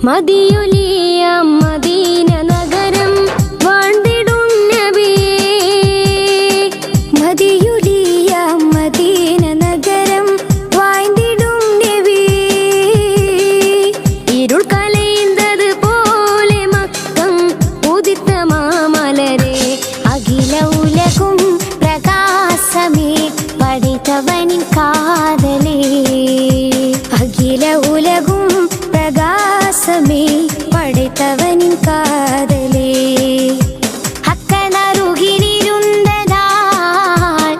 മദിയൊലിയ Medina നഗരം വാഴ്ന്നിടും നബിയേ. മദിയൊലിയ Medina നഗരം വാഴ്ന്നിടും നബിയേ. ഇരുൾ കലൈന്തത് പോലെ മക്കം ഉദിത്ത മാമലരെ. അഖില ഉലകും പ്രകാശമേ പഠിത്തവനിൻ കാതലേ. അഖില ഉലകും പ്രകാശമേ പഠിത്തവനിൻ കാതലേ. ഹക്കനറുകിലിരുന്നതാൽ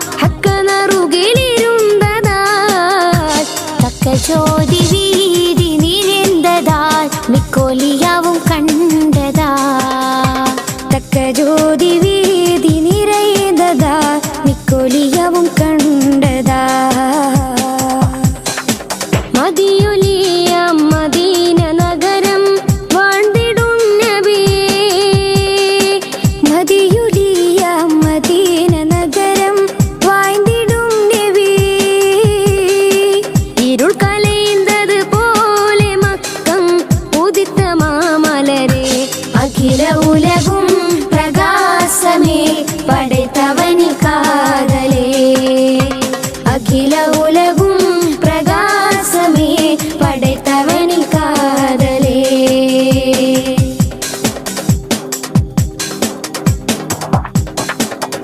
തക്ക ജ്യോതി വീതി നിരന്തതാൽ മിക്കോലിയാവും കണ്ടതാ. തക്ക ജ്യോതി വീതി നിറയുന്നതാൽ മിക്കോലിയാവും കണ്ടതാ. മദിയൊലിയ മദീന നഗരം വാഴ്ന്നിടും നബിയേ. മദിയൊലിയ മദീന നഗരം വാഴ്ന്നിടും നബിയേ. ഇരുൾ കലൈന്തത് പോലെ മക്കം ഉദിത്ത മാമലരെ. അഖില ഉലകും പ്രകാശമേ പഠിത്തവനിൻ കാതലേ. അഖില ഉലകും പ്രകാശമേ പഠിത്തവനിൻ കാതലേ.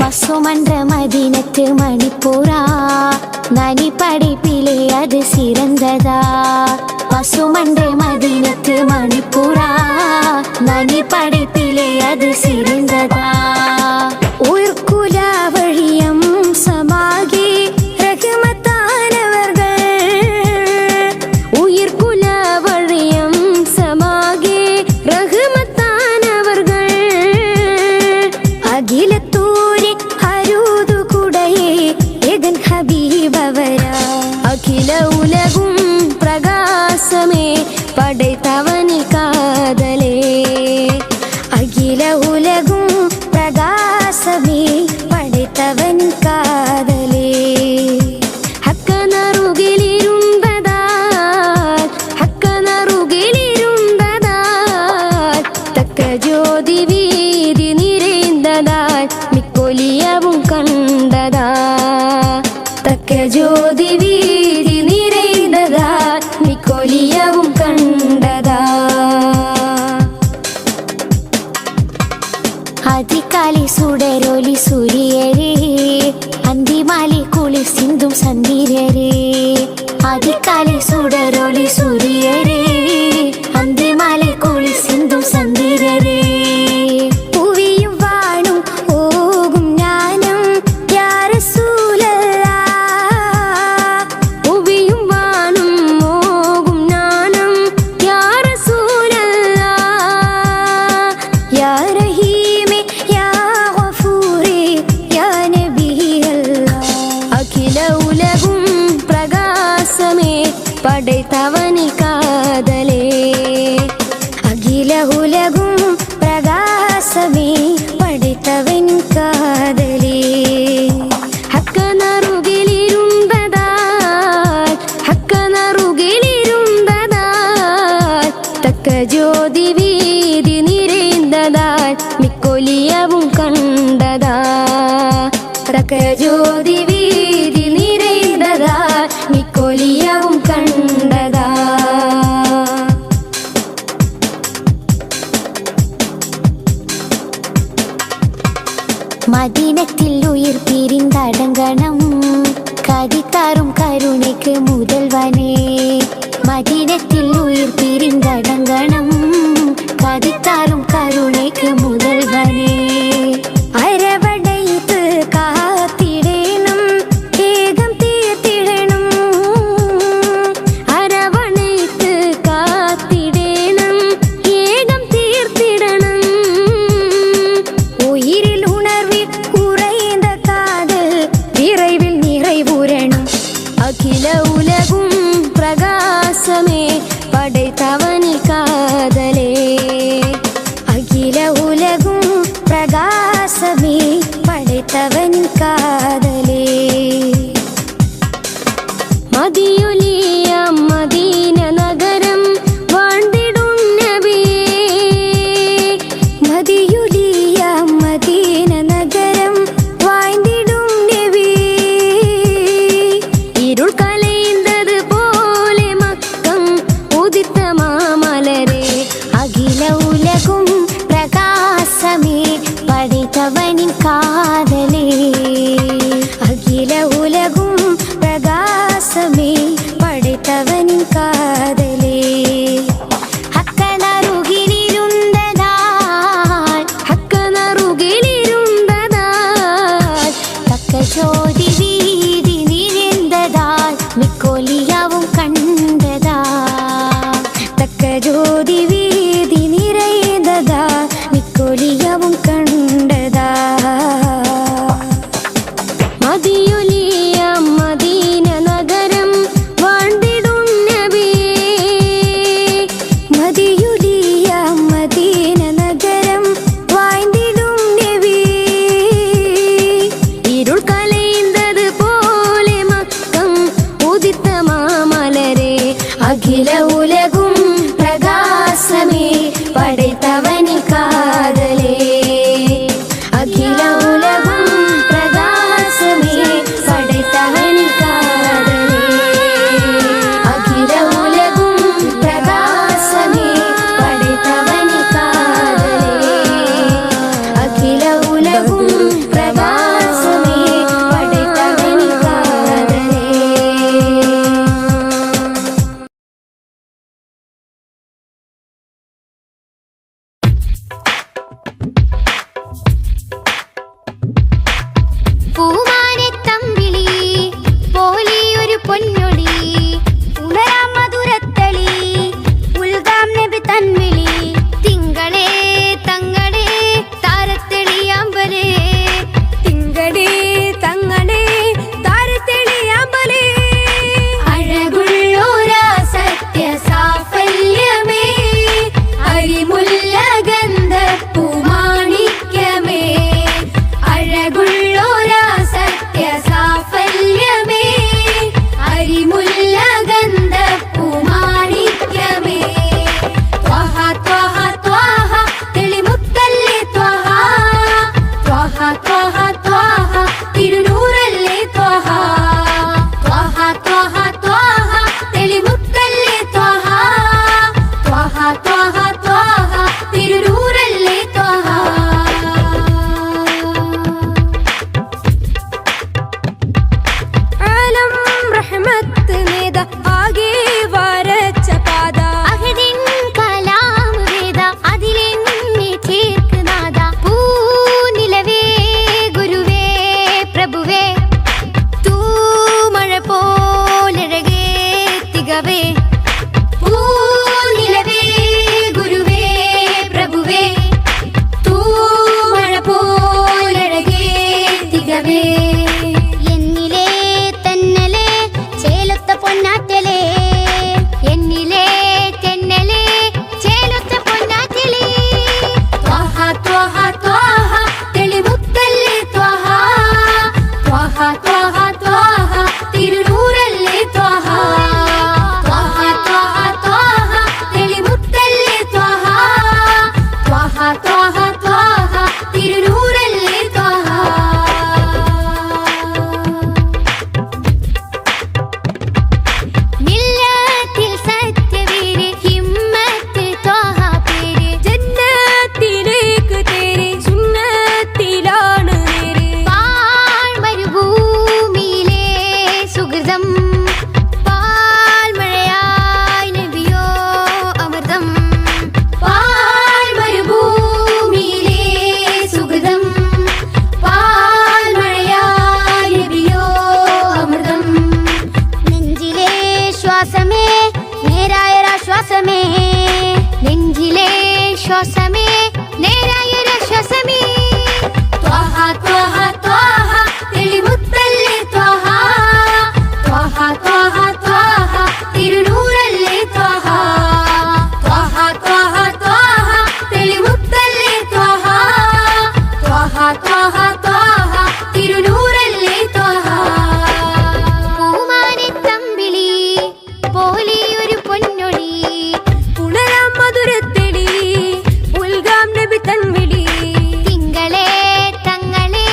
പസുമன்ற മദീനത്ത് മണിപ്പൂറാ നനി പഠിപ്പിലെ അത് സിറந்ததா. പസുമன்ற മദീനത്ത് മണിപ്പൂറാ നനി പഠിപ്പിലെ അത് സിറந்ததா. ഉയർക്കുല വഴിയം സമാകെ റഹ്മത്താനവർകൾ. ഉയർക്കുല വഴിയം സമാകെ റഹ്മത്താനവർകൾ. അഖിലത്തൂരി അരുതു കുടയേ ഏകൻ ഹബീബവരാ. അഖില ഉലകും പ്രകാശമേ പഠിത്തവനിൻ കാതലേ. അഖില ഉലകും പ്രകാശമേ പഠിത്തവനിൻ കാതലേ. ഹക്കനറുകിലിരുന്നതാൽ തക്ക ജ്യോതി വീതി നിറയുന്നതാൽ മിക്കൊലിയവും കണ്ടതാ. തക്ക ജ്യോതി വീതി നിറയുന്നതാൽ മിക്കൊലിയവും കണ്ടതാ. അതികാലി സുടരൊലി സൂര്യരേ അന്തിമാലി കുളി സിന്ധും സന്ധിരരേ. അതികാലി സുടരൊലി സൂര്യരേ അന്തിമാലി കുളി സിന്ധും സന്ധിരരേ. പുവിയും വാണും ഓകും ജ്ഞാനം യാ റസൂലല്ലാഹ്. പുവിയും വാണും ഓകും ജ്ഞാനം യാ റസൂലല്ലാഹ്. യാ റഹീമേ യാ ഗഫൂറേ യാ നബിയല്ലാഹ്. അഖില ഉലകും പ്രകാശമേ പഠിത്തവനിൻ കാതലേ. അഖില ഉലകും പ്രകാശമേ പഠിത്തവനിൻ കാതലേ. ഹക്കനറുകിലിരുന്നതാൽ തക്ക ജ്യോതി വീതി നിറയുന്നതാൽ മിക്കൊലിയവും കണ്ടതാ. തക്ക ജ്യോതി വീതി നിറയുന്നതാൽ മിക്കൊലിയവും കണ്ടതാ. മദീനത്തിൽ ഉയിർ പിരിന്തടങ്ങണം കതിത്താറും കരുണയ്ക്ക് മുതൽവനേ. മദീനത്തിൽ ഉയിർ പിരിന്തടങ്ങണം കതിത്താറും കരുണയ്ക്ക് മുതൽവനേ. അരവടൈത്ത് കാത്തിടേണം തക്കജോതി വീതി നിഴന്തതാൽ മിക്കോലിയാവും കണ്ടതാ. തക്കജോതി വീതി നിറയുന്നതാ മിക്കോലിയാവും കണ്ടതാ. മദിയൊലിയ മദീന നഗരം വാഴ്ന്നിടും നബി. മദിയൊലിയ മദീന നഗരം വാഴ്ന്നിടും നബി. ഇരുൾ കലൈന്തത് പോലെ മക്കം ഉദിത്ത മാമലരെ. അഖില ഉലകും പ്രകാശമേ പടൈത്തവനി കാതലേ. അഖില ഉലകും പ്രകാശമേ പടൈത്തവനി കാതലേ. അഖില ഉലകും പ്രകാശമേ പടൈത്തവനി കാതലേ. അഖില ഉലകും പ്രകാശമേ പടൈത്തവനി കാതലേ. പൂമാനെ തമ്പിളി പോലെയൊരു പൊന്നൊളി. ഉണരാം മധുരത്തളി ഉൽഗാം നബി തൻവിളി. തിങ്കളേ തങ്ങളെ താരത്തെളിയാമ്പലേ. തിങ്കളേ തങ്ങളെ താരത്തെളിയാമ്പലേ. അഴകുള്ളോരാ സത്യ സാഫല്യമേ അരിമുല്ല ഗന്ധപ്പൂമാണിക്യമേ. അഴകുള്ളോരാ സത്യ സാഫല്യമേ അരിമുല്ല ഗന്ധപ്പൂമാണിക്യമേ. ത്വഹ ത്വഹ ത്വഹ തെളിമുത്തല്ലേ ത്വഹ. ത്വഹ ത്വഹ ത്വഹ തിരുനൂറല്ലേ ത്വഹ. ത്വഹ ത്വഹ ത്വഹ തെളിമുത്തല്ലേ ത്വഹ. ത്വഹ ത്വഹ ത്വഹ തിരുനൂറല്ലേ ത്വഹ. ആലം റഹ്മത്ത് നേത ആകെ വരച്ച പാത. അഹദിൻ കലാം വേദ അതിലെന്നെ ചേർക്കുനാഥ. പൂനിലവേ ഗുരുവേ പ്രഭുവേ തൂമഴ പോലഴകേ തികവേ. പൂനിലവേ ഗുരുവേ പ്രഭുവേ തൂമഴ പോലഴകേ തികവേ. എന്നിലേ തെന്നലേ ചേലൊത്ത പൊന്നാറ്റലേ. എന്നിലേ തെന്നലേ ചേലൊത്ത പൊന്നാറ്റലേ. ത്വഹ ത്വഹ ത്വഹ തെളിമുത്തല്ലേ ത്വഹ. ത്വഹ ത്വഹ ത്വഹ തിരുനൂറല്ലേ ത്വഹ. ത്വഹ ത്വഹ ത്വഹ തെളിമുത്തല്ലേ ത്വഹ. ത്വഹ ത്വഹ ത്വഹ തിരുനൂറല്ലേ ത്വഹ. മില്ലത്തിൽ സത്യവീര് ഹിമ്മത്ത് ത്വഹ പേര്. ജന്നത്തിലേക്ക് തേര് സുന്നത്തിലാണ് നേര്. പാഴ്മരുഭൂമിയിലെ സുഹൃതം പാൽമഴയായി നബിയോ അമൃതം. പാഴ്മരുഭൂമിയിലെ സുഹൃതം പാൽമഴയായി നബിയോ അമൃതം. നെഞ്ചിലെ ശ്വാസമേ നേരായൊരാശ്വാസമേ. നെഞ്ചിലെ ശ്വാസമേ നേരായൊരാശ്വാസമേ. ത്വഹ ത്വഹ ത്വഹ തെളിമുത്തല്ലേ ത്വഹ. ത്വഹ ത്വഹ ത്വഹ തിരുനൂറല്ലേ ത്വഹ. ത്വഹ ത്വഹ ത്വഹ തെളിമുത്തല്ലേ ത്വഹ. ത്വഹ ത്വഹ ത്വഹ തിരുനൂറല്ലേ ത്വഹ. പൂമാനെ തമ്പിളി പോലെയൊരു പൊന്നൊളി. ഉണരാം മധുരത്തെളി ഉൽഗാം നബി തൻവിളി. തിങ്കളേ തങ്ങളെ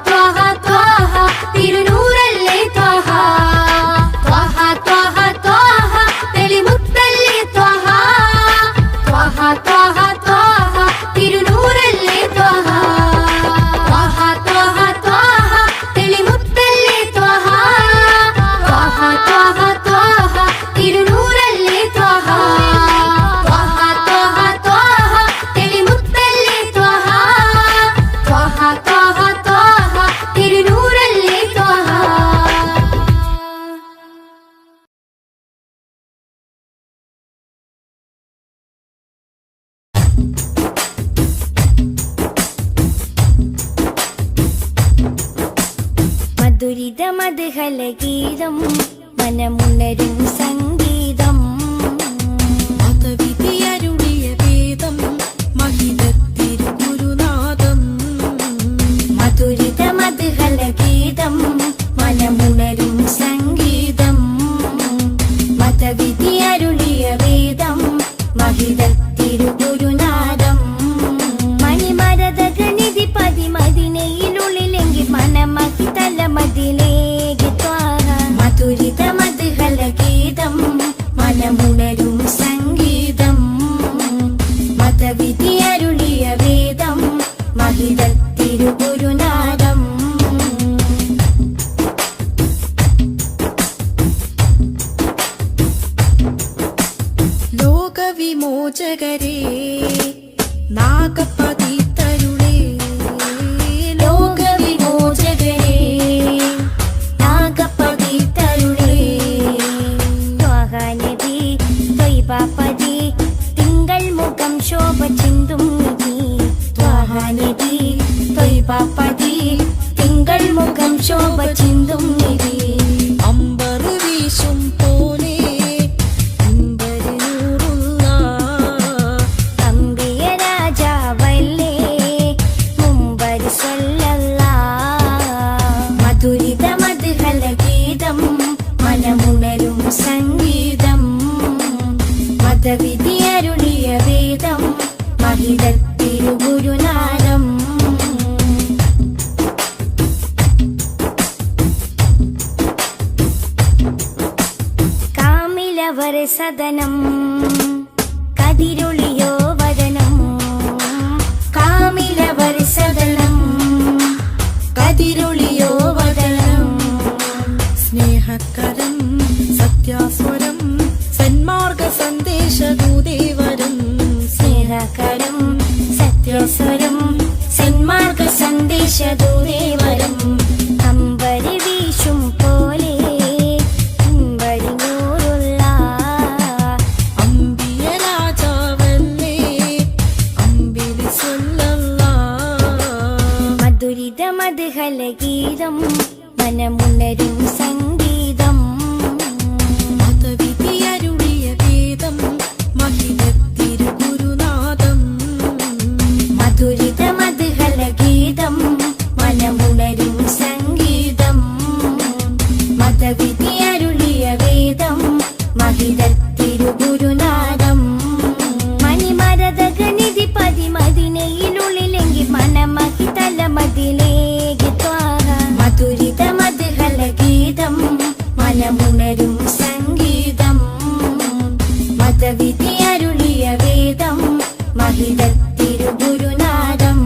ത്വാഹ ത്വാഹ തിരുനൂറല്ലേ ത്വാഹ ത്വാഹ ത്വാഹ ത്വാഹ തെളിമുത്തല്ലേ ത്വാഹ ത്വാഹ ത്വാഹ ത്വാഹ തിരുനൂറല്ലേ ത്വാഹ ത്വാഹ ത്വാഹ ത്വാഹ തെളിമുത്തല്ലേ ത്വാഹ ത്വാഹ ത്വാഹ ത്വാഹ തിരുനൂറല്ലേ ത്വാഹ ത്വാഹ ത്വാഹ ത്വാഹ തെളിമുത്തല്ലേ ത്വാഹ ത്വാഹ ത്വാഹ ത്വാഹ തിരുനൂറല്ലേ ത്വാഹ. മധുരിത മധുഹലഗീതം മനമുണരും സംഗീതം മതവിധിയരുളിയ വേദം മഹിതത്തിരുഗുരുനാഥം മധുരിത മധുഹലഗീതം മനമുണരും സംഗീതം മതവിധി അരുളിയ വേദം മഹിതത്തിരുഗുരുനാഥം മണിമരതകനിധി പതിമതിനയിലുള്ളിലെങ്കിൽ മനമഹിതല മതിലേക്ക് ത്വാഹ മധുരിത മധുഹലഗീതം മനമുണരും സംഗീതം മതവിധി അരുളിയ വേദം മഹിതത്തിരുഗുരുനാഥം ലോകവിമോചകരേ നാഗപതിതരുളേ ലോകവിമോചകരേ നാഗപതിതരുളേ ത്വാഹ നബി ത്വയ്ബപതി തിങ്കൾ മുഖം ശോഭ ചിന്തും നിധി ത്വാഹ നബി ത്വയ്ബപതി തിങ്കൾ മുഖം ശോഭ ചിന്തും നിധി അമ്പർ വീശും പോലെ അമ്പരിനൂറുള്ള അമ്പിയ രാജാവല്ലേ മുമ്പരി സ്വല്ലല്ലാഹ് മധുരിത മധുഹലഗീതം മനമുണരും സംഗീതം മതവിധി അരുളിയ വേദം മഹിതത്തിരുഗുരുനാഥം കാമിലവർ സദനം കതിരൊളിയോ വദനം കാമിലവർ സദനം കതിരൊളിയോ വദനം സ്നേഹകരം സത്യാസ്വരം സന്മാർഗ സന്ദേശദൂദേവരം സ്നേഹകരം സത്യസ്വരം സന്മാർഗ സന്ദേശദൂദേവരം അമ്പരി വീശും പോലെ അമ്പരി നൂറുള്ള അമ്പിയ രാജാവല്ലേ അമ്പിളി സ്വല്ലല്ലാഹ് മധുരിത മധുഹലഗീതം മനമുണരും സംഗീതം മതവിധിയരുളിയ വേദം മഹിതത്തിരുഗുരുനാഥം മധുരിത മധുഹലഗീതം മനമുണരും സംഗീതം മതവിധി അരുളിയ വേദം മഹിതത്തിരുഗുരുനാഥം മണിമരതകനിധി പതിമതിനയിലുള്ളിലെങ്കിൽ മനമഹിതല മതിലേക്ക് ത്വാഹ മധുരിത മധുഹലഗീതം മനമുണരും സംഗീതം മതവിധി അരുളിയ വേദം മഹിതത്തിരുഗുരുനാഥം.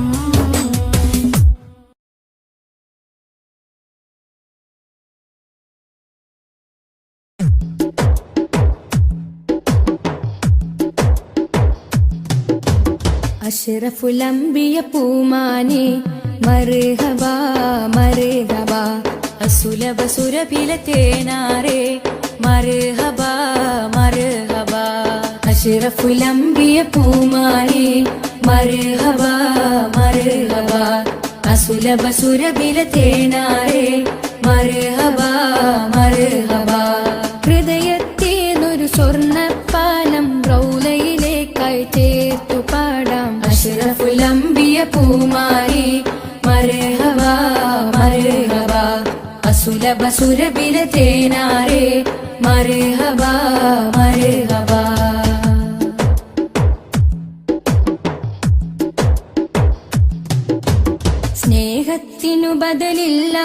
അഷ്റഫുൽ അംബിയ പൂമാനെ മർഹബ മർഹബ അസുലഭ സുരഭില തേനാരെ മർഹബ മർഹബ അഷ്റഫുൽ അംബിയ പൂമാനെ മർഹബ മർഹബ അസുലഭ സുരഭില തേനാരെ മർഹബ മർഹബ ഹൃദയത്തേനൊരു സ്വർണ്ണപ്പാലം റൗലയിലേക്കായി ചേർത്തു പാടാം അഷ്റഫുൽ അംബിയ പൂമാരി മർഹബ മർഹബ അസുലഭ സുരഭില തേനാരെ മർഹബ മർഹബ സ്നേഹത്തിനു ബദലില്ല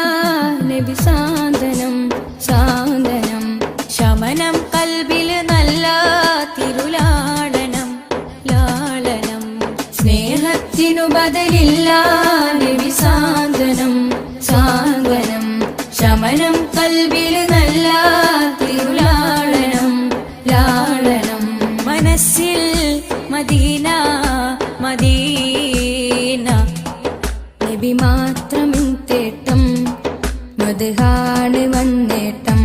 നബി സാന്ത്വനം സാന്ത്വനം. ശമനം കൽബില് നല്ല തിരുലാളനം ലാളനം. സ്നേഹത്തിനു ബദലില്ല നബി സാന്ത്വനം സാന്ത്വനം. ശമനം കൽബില് നല്ല തിരുലാളനം ലാളനം. മനസ്സിൽ മദീന മദീന. നബി മാത്രമിൻ തേട്ടം മദ്ഹാണ് വന്നേട്ടം.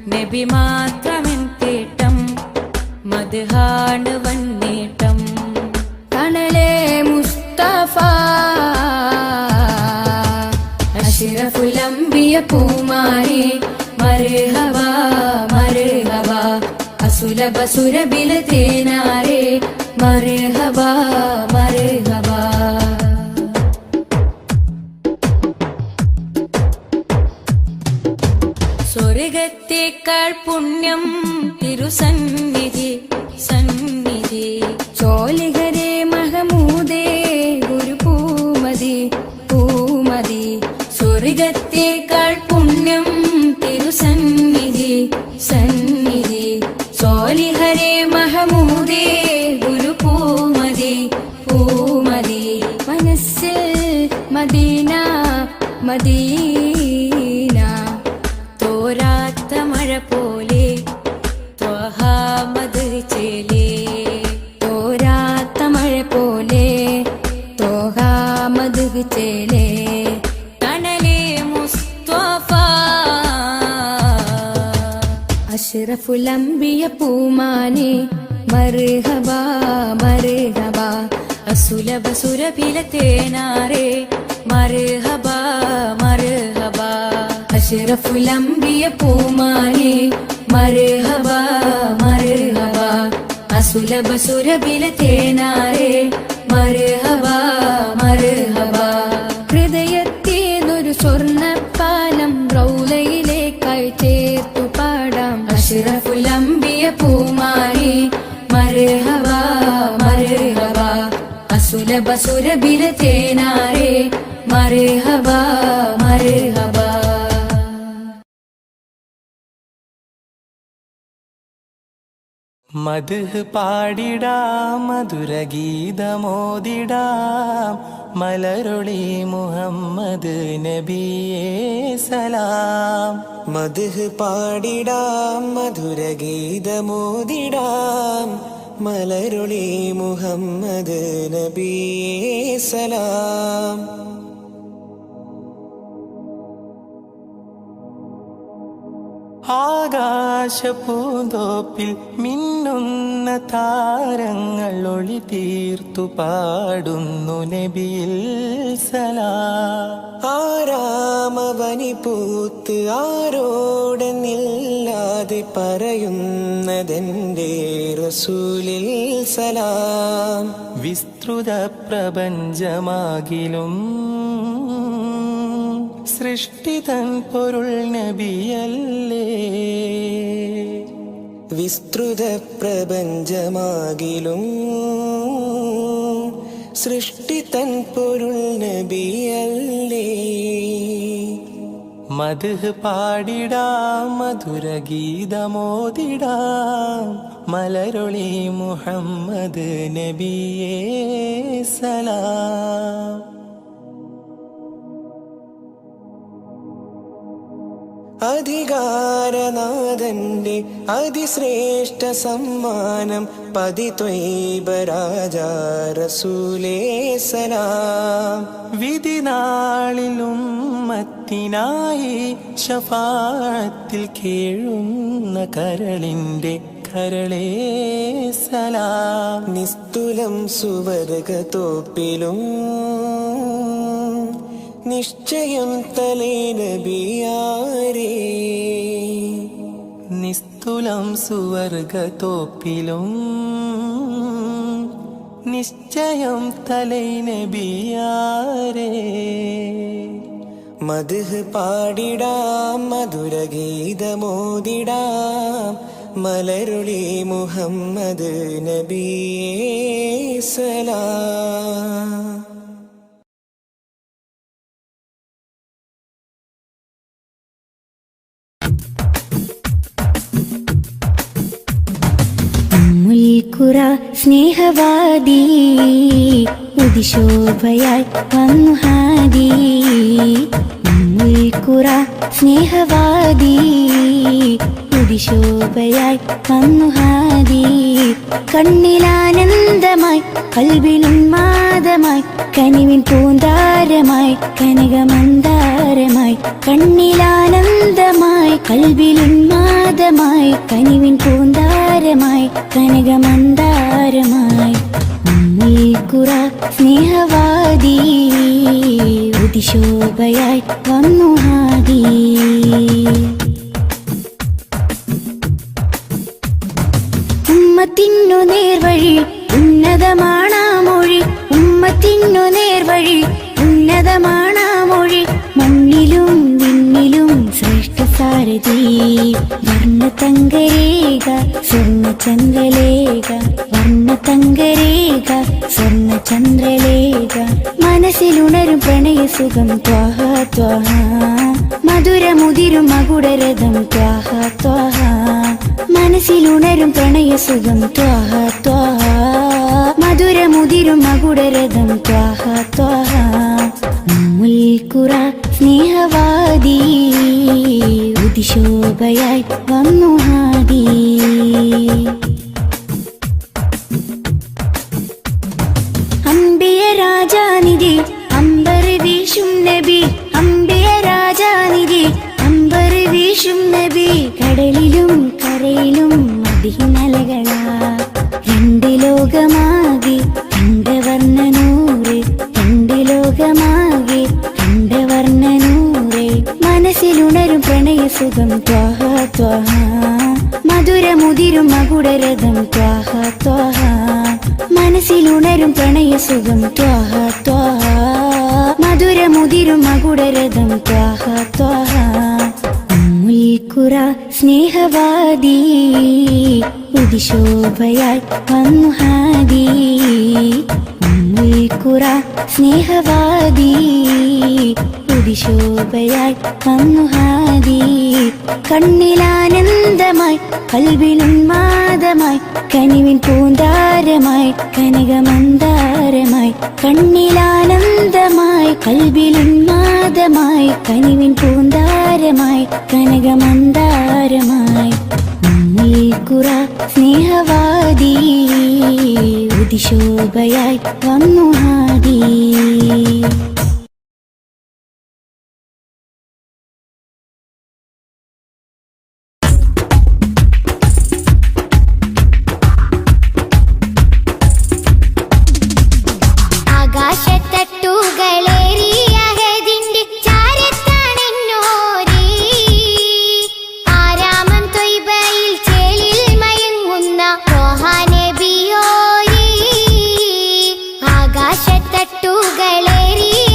നബി മാത്രമെൻ തേട്ടം മദ്ഹാണ് വന്നേട്ടം. തണലേ മുസ്തഫ അഷ്റഫുൽ അംബിയ പൂമാരി. മർഹബ മർഹബ അസുലഭ സുരബില തേനാരേ. മർഹബ മർഹബ. സ്വർഗത്തേക്കാൾ പുണ്യം തിരുസന്നിധി സന്നിധി. ചോലിഹരേ മഹമൂദേ ഗുരു പൂമതി പൂമതി. സ്വർഗത്തേക്കാൾ പുണ്യം തിരുസന്നിധി സന്നിധി. ചോലിഹരേ മഹമൂദേ ഗുരു പൂമതി പൂമതി. മനസ്സിൽ മദീന മദീന. തോരാത്ത മഴ പോലെ ത്വഹാ മദ് ചേലേ. തോരാത്ത മഴ പോലെ തോഹാ മദ് ചേലേ. തണലേ മുസ്തഫ അഷ്റഫുൽ അംബിയ പൂമാനെ. മർഹബ മർഹബ അസുലഭ സുരഭില തേനാരേ. മർഹബ മർഹബ. അഷ്റഫുൽ അംബിയ പൂമാനെ. മർഹബ മർഹബ അസുലഭ സുരബില തേനാരേ. മർഹബ മർഹബ. ഹൃദയത്തേതൊരു സ്വർണ്ണപ്പാലം റൗലയിലേക്കായി ചേർത്തു പാടാം. അഷ്റഫുൽ അംബിയ പൂമാനെ. മർഹബ മർഹബ അസുലഭ സുരബില തേനാരേ. മർഹബ മർഹബ. മദ്ഹ് പാടിടാം മധുരഗീതമോദിടാം. മലരൊളി മുഹമ്മദ് നബിയേ സലാം. മദ്ഹ് പാടിടാം മധുരഗീതമോദിടാം. മലരൊളി മുഹമ്മദ് നബിയേ സലാം. ആകാശപൂന്തോപ്പിൽ മിന്നുന്ന താരങ്ങൾ ഒളി തീർത്തു പാടുന്നു നബിയിൽ സലാം. ആരാമവനി പൂത്ത് ആരോടെന്നില്ലാതെ പറയുന്നതെന്റെ റസൂലിൽ സലാം. വിസ്തൃത പ്രപഞ്ചമാകിലും സൃഷ്ടിതൻ പൊരുൾ നബിയല്ലേ. വിസ്തൃത പ്രപഞ്ചമാകിലും സൃഷ്ടിതൻ പൊരുൾ നബിയല്ലേ. മദ്ഹ് പാടിടാം മധുരഗീതമോദിടാം. മലരൊളി മുഹമ്മദ് നബിയേ സലാം. അധികാരനാഥന്റെ അതിശ്രേഷ്ഠ സമ്മാനം പതിത്വൈബ രാജാ റസൂലേ സലാം. വിധി നാളിലും മത്തിനായി ശഫാഅത്തിൽ കേഴുന്ന കരളിന്റെ കരളേ സലാം. നിസ്തുലം സുവർഗതോപ്പിലും നിശ്ചയം തലേ നബിയാരേ. നിസ്തുലം സുവർഗതോപ്പിലും നിശ്ചയം തലൈ നബിയാരേ. മദ്ഹ് പാടിടാം മധുരഗീതമോദിടാം. മലരുളി മുഹമ്മദ് നബിയേ സലാം. ഉമ്മുൽഖുറ സ്നേഹവാദി ഉദിശോഭയായി വന്നു ഹാദി. ഉമ്മുൽഖുറ സ്നേഹവാദി ഉദിശോഭയായി വന്നു ഹാദി. കണ്ണിലാനന്ദമായി കൽബിലുന്മാദമായി കനിവിൻ പൂന്താരമായി കനകമന്ദാരമായി. കണ്ണിലാനന്ദമായി കൽബിലുന്മാദമായി കനിവിൻ പൂന്താരമായി കനകമന്ദാരമായി. ഉമ്മുൽഖുറ സ്നേഹവാദി ഉദിശോഭയായി വന്നു ഹാദി. ഉമ്മത്തിനു നേർവഴി ഉന്നതമാണാ മൊഴി. ഉമ്മത്തിനു നേർവഴി ഉന്നതമാണാ മൊഴി. മണ്ണിലും വിണ്ണിലും ശ്രേഷ്ഠ സാരഥി. വർണ്ണതങ്കരേഖ സ്വർണ്ണചന്ദ്രലേഖ. വർണ്ണതങ്കരേഖ സ്വർണ്ണചന്ദ്രലേഖ. മനസ്സിലുണരും പ്രണയസുഖം ത്വാഹ ത്വാഹ. മധുരമുതിരും മകുടരഥം ത്വാഹ ത്വാഹ. മനസ്സിലുണരും പ്രണയസുഖം ത്വാഹ ത്വാഹ. മധുരമുതിരും മകുടരഥം ത്വാഹ ത്വാഹ. ഉമ്മുൽഖുറ സ്നേഹവാദി ഉദിശോഭയായി വന്നു ഹാദി. അംബിയ രാജാനിധി അമ്പർ വീശും നബി. അംബിയ രാജാനിധി അമ്പർ വീശും നബി. കടലിലും കരയിലും മദീനലകളാ. രണ്ട് ലോകമാകെ കണ്ടവർണ്ണനൂറ്. രണ്ട് ലോകമാകെ കണ്ടവർണ്ണനൂറ്. മനസ്സിലുണരും പ്രണയസുഖം ത്വാഹ ത്വാഹ. മധുരമുതിരും മകുടരഥം ത്വാഹ ത്വാഹ. മനസ്സിലുണരും പ്രണയസുഖം ത്വാഹ ത്വാഹ. മധുരമുതിരും മകുടരഥം ത്വാഹ ത്വാഹ. ഉമ്മുൽഖുറ സ്നേഹവാദി ഉദിശോഭയായി വന്നു ഹാദി. ഉമ്മുൽഖുറ സ്നേഹവാദി ഉദിശോഭയായി വന്നു ഹാദി. കണ്ണിലാനന്ദമായി കൽബിലുന്മാദമായി കനിവിൻ പൂന്താരമായി കനകമന്ദാരമായി. കണ്ണിലാനന്ദമായി കൽബിലുന്മാദമായി കനിവിൻ പൂന്താരമായി കനകമന്ദാരമായി. ഉമ്മുൽഖുറ സ്നേഹവാദി ഉദിശോഭയായി വന്നു ഹാദി. ആകാശത്തട്ടുകളേറിയ ഹദിന്റെ ചാരത്താണെന്നോരേ. ആരാമം ത്വയ്ബയിൽ ചേലിൽ മയങ്ങുന്ന ത്വാഹ നബിയോരേ. ആകാശത്തട്ടുകളേറിയ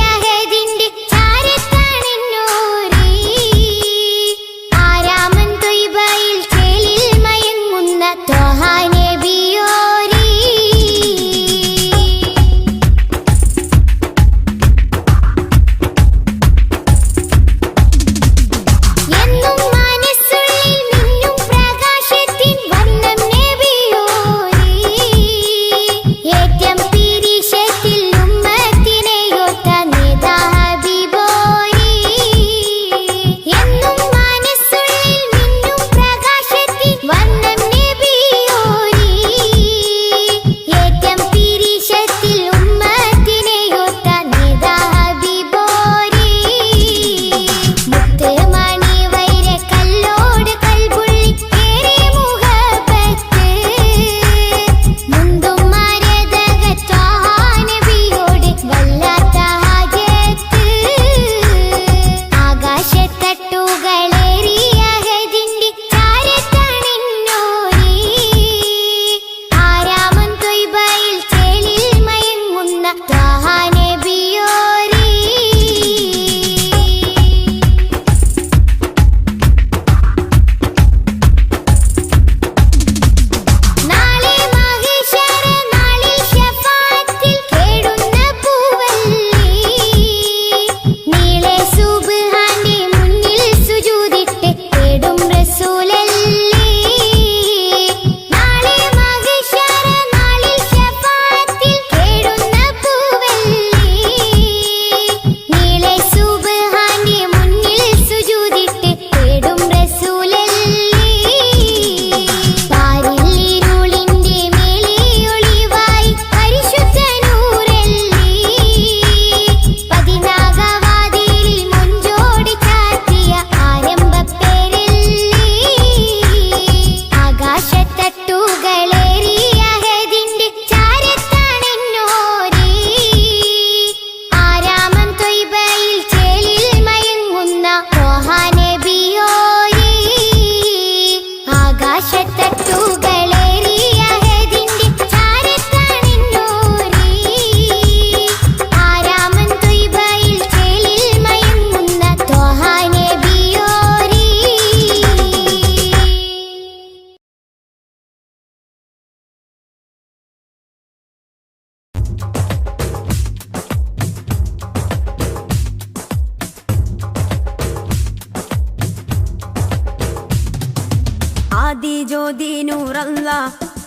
ആദി ജ്യോതി നൂറല്ല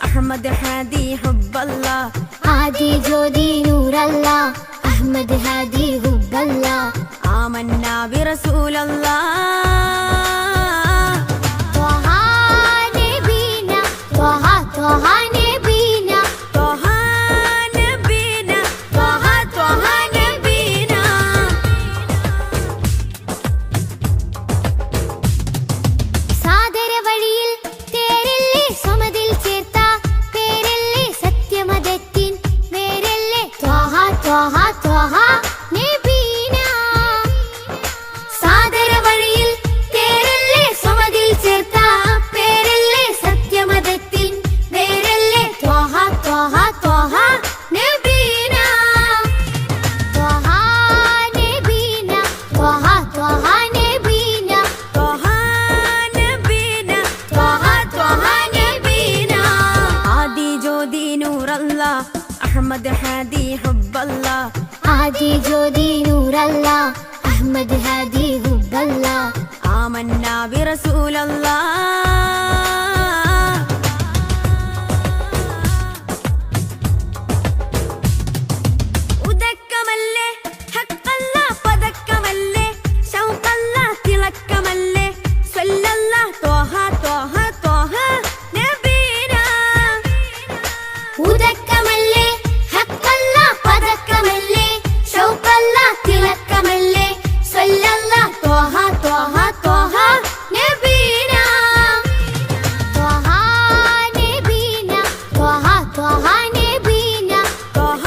അഹമ്മദ് ഹാദി ഹുബ്ബല്ല ആദി ജ്യോതി നൂറല്ല അഹമ്മദ് ഹാദി ഹുബ്ബല്ല ആമന്നാ ബിറസൂലല്ലാ ത്വഹ നബീന ത്വഹ ത്വഹ നബീന ത്വഹ നബീന ത്വഹ ത്വഹ നബീന സാദര വഴിയിൽ തേരല്ലേ സമതിൽ ചേർത്ത പേരല്ലേ സത്യമതത്തിൻ വേരല്ലേ ത്വഹ ത്വഹ ത്വഹ നബീന സാദര വഴിയിൽ തേരല്ലേ സമതിൽ ചേർത്ത പേരല്ലേ സത്യമതത്തിൻ വേരല്ലേ ത്വഹ ത്വഹ ത്വഹ നബീന ത്വഹ നബീന ത്വഹ ത്വഹ നബീന ത്വഹ നബീന ത്വഹ ത്വഹ നബീന ആദി ജ്യോതി നൂറല്ല അഹമ്മദ് ഹാദി ഹുബ്ബല്ല ആദി ജ്യോതി നൂറല്ല അഹമ്മദ് ഹാദി ഹുബ്ബല്ല ആമന്നാ ബിറസൂലല്ലാ ഉദക്കമല്ലേ ഹഖല്ല പദക്കമല്ലേ ശൗഖല്ല തിളക്കമല്ലേ സ്വല്ലല്ല ത്വഹ ത്വഹ ത്വഹ നബീന ഉദക്കമല്ലേ ഹഖല്ല പദക്കമല്ലേ ശൗഖല്ല തിളക്കമല്ലേ സ്വല്ലല്ല ത്വഹ ത്വഹ ത്വഹ നബീന ത്വഹ നബീന ത്വഹ ത്വഹ നബീന ത്വഹ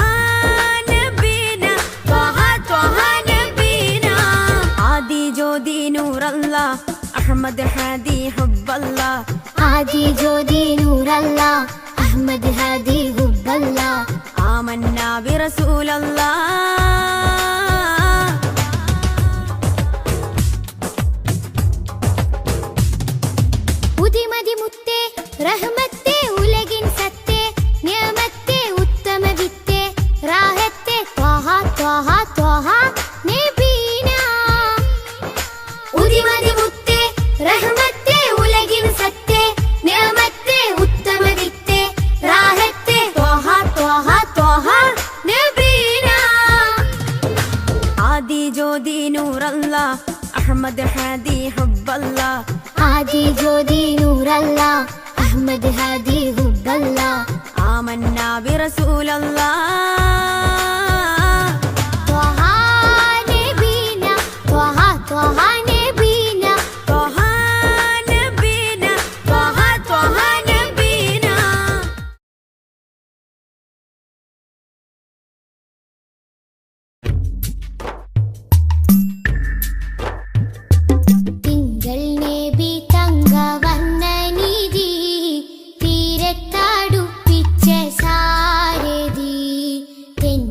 നബീന ത്വഹ ത്വഹ നബീന ആദി ജ്യോതി നൂറല്ല അഹമ്മദ് ഹാദി ഹുബ്ബല്ല ആദി ജ്യോതി നൂറല്ല അഹമ്മദ് ഹാദി ഹുബ്ബല്ല ആമന്നാ ബിറസൂലല്ലാ ഉദിമതി മുത്തേ റഹ്മത്തേ ഉലകിൻ സത്തേ നിയമത്തേ ഉത്തമ വിത്തേ റാഹത്തേ ത്വഹ ത്വഹ ത്വഹ നബീന ഉദിമതി മുത്തേ റഹ്മത്തേ ഉലകിൻ സത്തേ നിയമത്തേ ഉത്തമ വിത്തേ റാഹത്തേ ത്വഹ ത്വഹ ത്വഹ നബീന ആദി ജ്യോതി നൂറല്ല അഹമ്മദ് ഹാദി ഹുബ്ബല്ല ആദി ജ്യോതി നൂറല്ല അഹമ്മദ് ഹാദി ഹുബ്ബല്ല ആമന്നാ ബിറസൂലല്ലാ ത്വഹ നബീന ത്വഹ ത്വഹ നബീന ത്വഹ നബീന ത്വഹ ത്വഹ നബീന തിങ്കൾ നബി തങ്കവർണ്ണ നിധി തീരത്തടുപ്പിച്ച സാരഥി തെൻ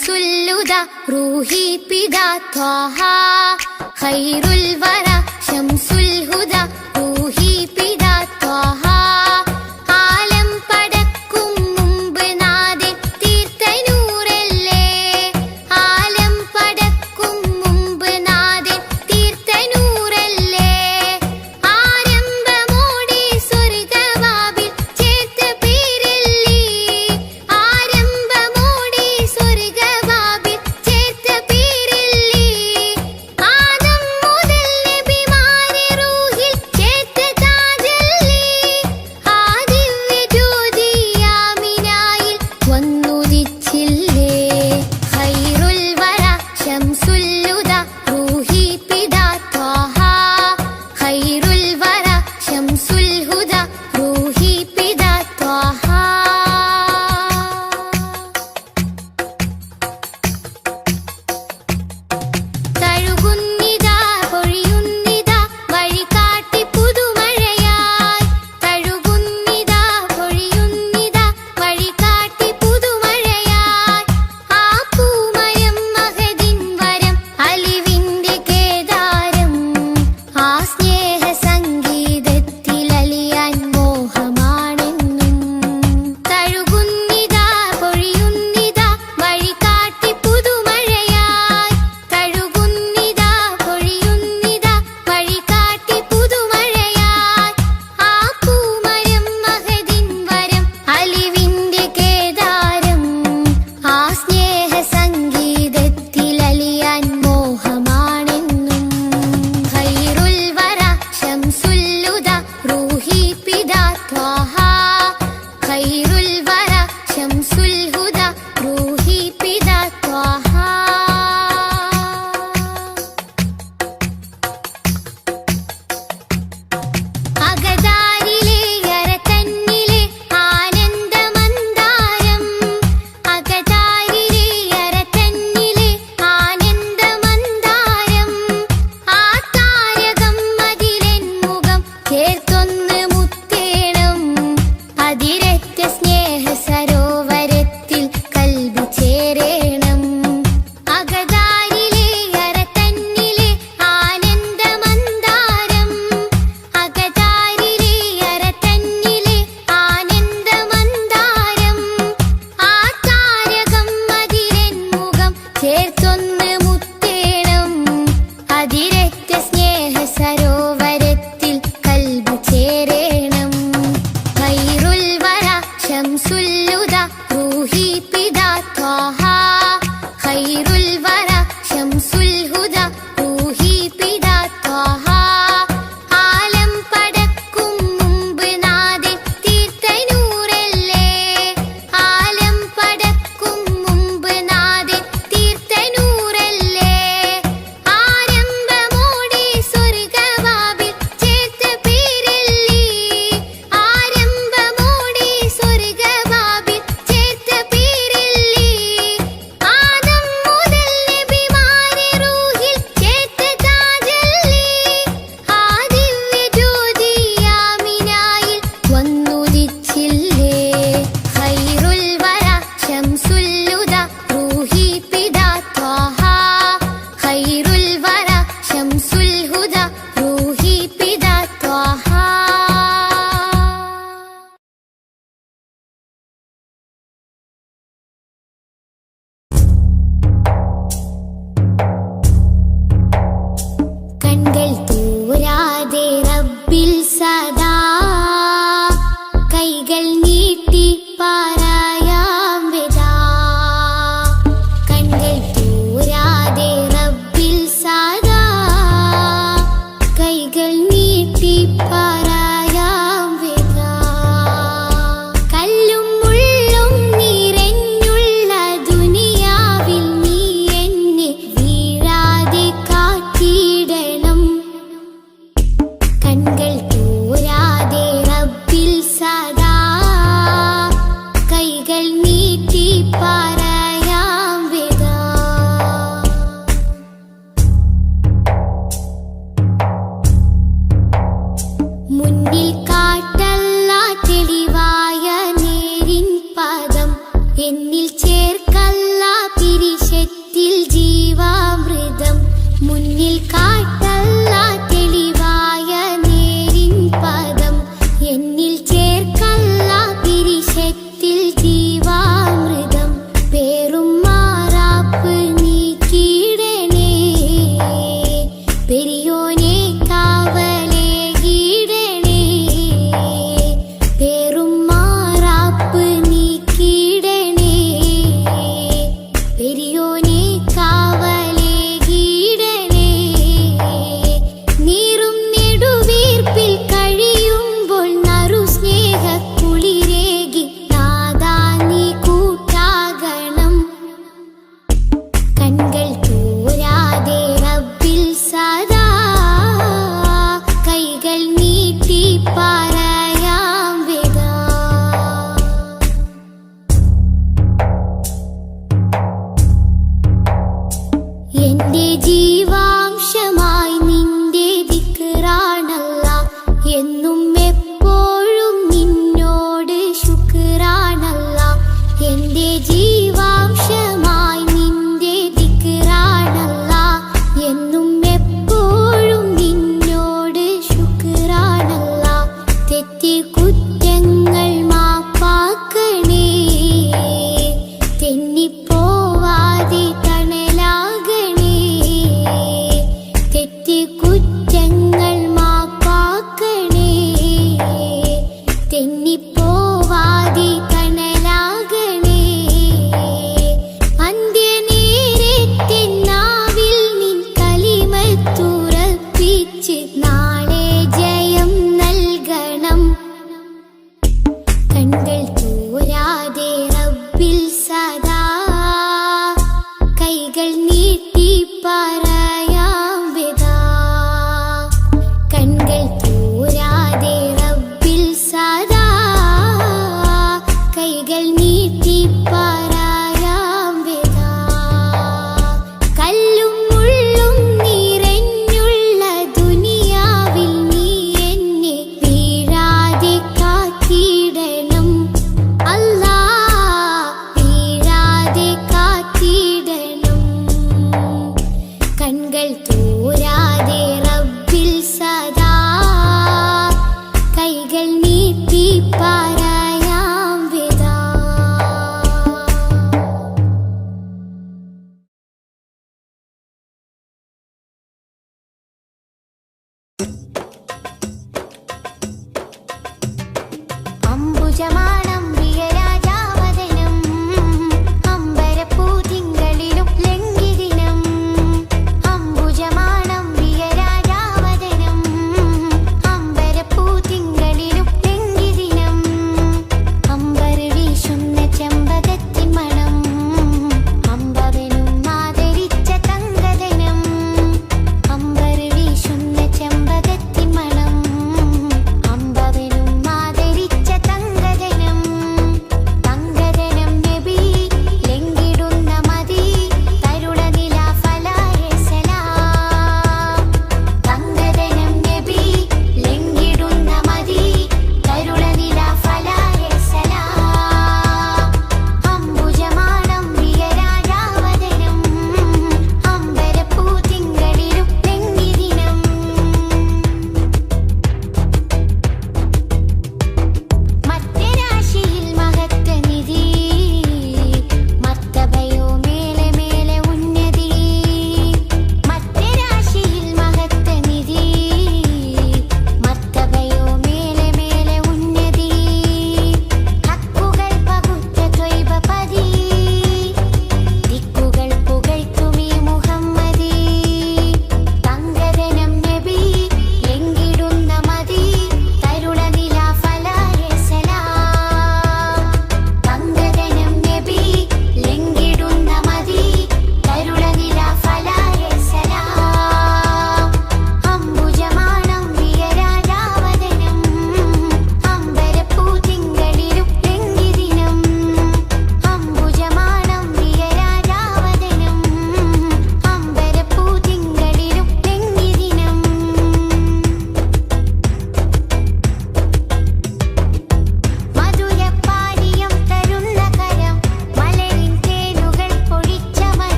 ശംസുല്ലുദ റൂഹി പിതാ ത്വാഹ ഖൈറുൽ വറ ശംസുൽ ഹുദ റൂഹി പിതാ ത്വാഹ ആലം പടക്കും മുമ്പ് നാദൻ തീർത്ത നൂറല്ലേ ആലം പടക്കും മുമ്പ് നാദൻ തീർത്ത നൂറല്ലേ ആരംഭമോടെ സ്വർഗവാതിൽ ചേർത്ത പേരല്ലേ ആരംഭമോടെ സ്വർഗവാതിൽ ചേർത്ത പേരല്ലേ ആദം മുതൽ നബിമാരെ റൂഹിൽ ചേർത്ത താജല്ലേ ആ ദിവ്യ ജ്യോതി ആമിനായിൽ വന്നുദിച്ചില്ലേ ഖൈറുൽ വറ ശംസുല്ലുദ റൂഹി പിതാ ത്വാഹ ഖൈറുൽ വറ ശംസുൽ ഹുദ റൂഹി പിതാ ത്വാഹ തഴുകുന്നിതാ പൊഴിയുന്നിതാ വഴികാട്ടി പുതുമഴയായി തഴുകുന്നിതാ പൊഴിയുന്നിതാ വഴികാട്ടി പുതുമഴയായി ആ പൂമരം മഹദിൻ വരം അലിവിന്റെ കേദാരം ആ സ്നേഹ സംഗീതത്തിൽ അലിയാൻ മോഹമാണെന്നും തഴുകുന്നിതാ പൊഴിയുന്നിതാ വഴികാട്ടി പുതുമഴയായി തഴുകുന്നിതാ പൊഴിയുന്നിതാ വഴികാട്ടി പുതുമഴയായി ആ പൂമരം മഹദിൻ വരം അലിവിന്റെ കേദാരം ആ സ്നേഹ സംഗീതത്തിൽ അലിയാൻ മോഹമാണെന്നും ഖൈറുൽ വറ ശംസുല്ലുദ റൂഹി പിതാ ത്വാഹ ഖൈറുൽ വറ ശംസുൽ ഹുദ റൂഹി പിതാ ത്വാഹ അകതാരിലെ അരതന്നിലെ ആനന്ദമന്ദാരം അകതാരിലെ അരതന്നിലെ ആനന്ദമന്ദാരം ആ താരകം അതിലെൻ മുഖം ചേർത്തൊന്ന് മുത്തേണം അതിരറ്റ സ്നേഹ സരോവരത്തിൽ കൽബ് ചേരേണം അകതാരിലെ അരതന്നിലെ ആനന്ദമന്ദാരം അകതാരിലെ അരതന്നിലെ ആനന്ദമന്ദാരം ആ താരകം അതിലെൻ മുഖം ചേർത്തൊന്ന് മുത്തേണം അതിരറ്റ സ്നേഹ സരോവരത്തിൽ കൽബ് ചേരേണം ഖൈറുൽ വറ ശംസുല്ലുദ റൂഹി പിതാ ത്വാഹ ഖൈറുൽ വറ ശംസുൽ ഹുദ റൂഹി പിതാ ത്വാഹ ആലം പടക്കും മുമ്പ് നാദൻ തീർത്ത നൂറല്ലേ ആലം പടക്കും മുമ്പ് നാദൻ തീർത്ത നൂറല്ലേ ആരംഭമോടെ സ്വർഗവാതിൽ ചേർത്ത പേരല്ലേ ആരംഭമോടെ സ്വർഗവാതിൽ ചേർത്ത പേരല്ലേ ആദം മുതൽ നബിമാരെ റൂഹിൽ ചേർത്ത താജല്ലേ ആ ദിവ്യ ജ്യോതി ആമിനായിൽ വന്നുദിച്ചില്ലേ ഖൈറുൽ വറ ശംസുല്ലുദ റൂഹി പിതാ ത്വാഹ ഖൈറുൽ വറ ശംസുൽ ഹുദ റൂഹി പിതാ ത്വാഹ കൺകൾ തൂരാതെ റബ്ബിൽ സദാ കൈകൾ നീട്ടി പാരായാം വിദാ കൺകൾ തൂരാതെ റബ്ബിൽ സദാ